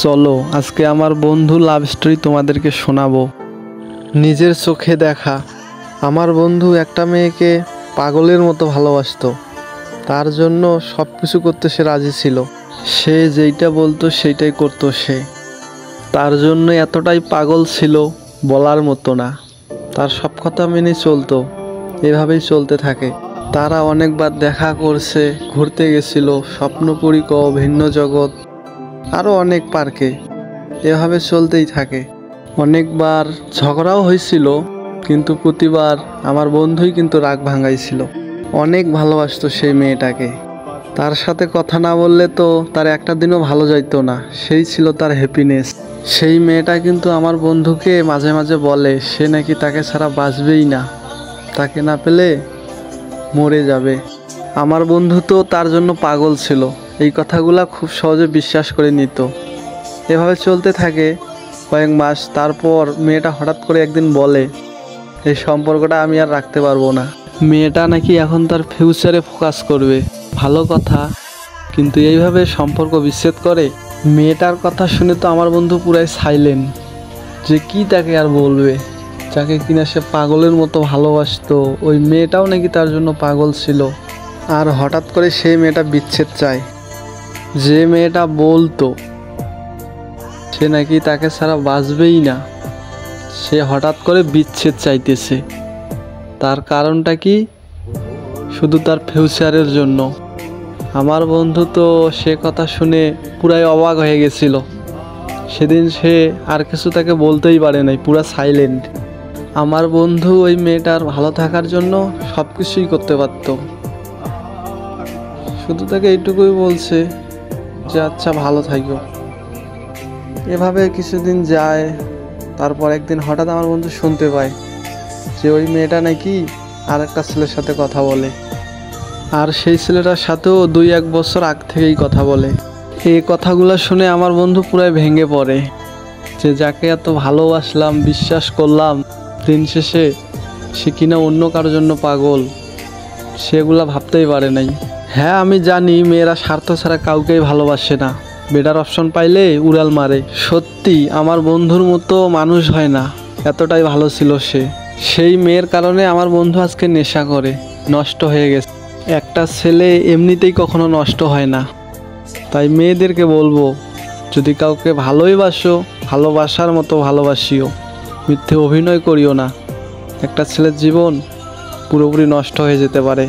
চলো আজকে আমার বন্ধু লাভ স্টোরি তোমাদেরকে শোনাবো। নিজের চোখে দেখা। আমার বন্ধু একটা মেয়েকে পাগলের মতো ভালোবাসতো। তার জন্য সব কিছু করতে সে রাজি ছিল। সে যেইটা বলতো সেইটাই করতো সে। তার জন্য এতটাই পাগল ছিল বলার মতো না। তার সব কথা মেনে চলতো। এভাবেই চলতে থাকে। তারা অনেকবার দেখা করছে, ঘুরতে গেছিল, স্বপ্নপুরী ভিন্ন জগৎ, আরও অনেক পার্কে। এভাবে চলতেই থাকে। অনেকবার ঝগড়াও হয়েছিল, কিন্তু প্রতিবার আমার বন্ধুই কিন্তু রাগ ভাঙাইছিল। অনেক ভালোবাসতো সেই মেয়েটাকে। তার সাথে কথা না বললে তো তার একটা দিনও ভালো যাইতো না। সেই ছিল তার হ্যাপিনেস। সেই মেয়েটা কিন্তু আমার বন্ধুকে মাঝে মাঝে বলে সে নাকি তাকে ছাড়া বাঁচবেই না, তাকে না পেলে মরে যাবে। আমার বন্ধু তো তার জন্য পাগল ছিল। এই কথাগুলা খুব সহজে বিশ্বাস করে নিত। এভাবে চলতে থাকে কয়েক মাস। তারপর মেয়েটা হঠাৎ করে একদিন বলে এই সম্পর্কটা আমি আর রাখতে পারবো না। মেয়েটা নাকি এখন তার ফিউচারে ফোকাস করবে। ভালো কথা, কিন্তু এইভাবে সম্পর্ক বিচ্ছেদ করে? মেয়েটার কথা শুনে তো আমার বন্ধু পুরাই সাইলেন্ট, যে কি তাকে আর বলবে। যাকে কিনা সে পাগলের মতো ভালোবাসতো, ওই মেয়েটাও নাকি তার জন্য পাগল ছিল। আর হঠাৎ করে সেই মেয়েটা বিচ্ছেদ চায়। যে মেয়েটা বলতো সে নাকি তাকে ছাড়া বাঁচবেই না, সে হঠাৎ করে বিচ্ছেদ চাইতেছে। তার কারণটা কি? শুধু তার ফিউচারের জন্য। আমার বন্ধু তো সে কথা শুনে পুরাই অবাক হয়ে গেছিল। সেদিন সে আর কিছু তাকে বলতেই পারে নাই, পুরা সাইলেন্ট। আমার বন্ধু ওই মেয়েটার ভালো থাকার জন্য সব কিছুই করতে পারত। শুধু তাকে এইটুকুই বলছে যে আচ্ছা ভালো থাকো। এভাবে কিছুদিন যায়। তারপর একদিন হঠাৎ আমার বন্ধু শুনতে পায় যে ওই মেয়েটা নাকি আর একটা ছেলের সাথে কথা বলে। আর সেই ছেলেটার সাথেও 2-1 বছর আগ থেকেই কথা বলে। এই কথাগুলো শুনে আমার বন্ধু পুরাই ভেঙে পড়ে, যে যাকে এত ভালোবাসলাম, বিশ্বাস করলাম, দিন শেষে সে কিনা অন্য কারোর জন্য পাগল। সেগুলা ভাবতেই পারে নাই। হ্যাঁ, আমি জানি মেয়েরা স্বার্থ ছাড়া কাউকেই ভালোবাসে না, বেটার অপশন পাইলে উড়াল মারে। সত্যি আমার বন্ধুর মতো মানুষ হয় না, এতটাই ভালো ছিল সে। সেই মেয়ের কারণে আমার বন্ধু আজকে নেশা করে, নষ্ট হয়ে গেছে। একটা ছেলে এমনিতেই কখনো নষ্ট হয় না। তাই মেয়েদেরকে বলবো, যদি কাউকে ভালোই বাসো, ভালোবাসার মতো ভালোবাসিও, মিথ্যে অভিনয় করিও না। একটা ছেলের জীবন পুরোপুরি নষ্ট হয়ে যেতে পারে।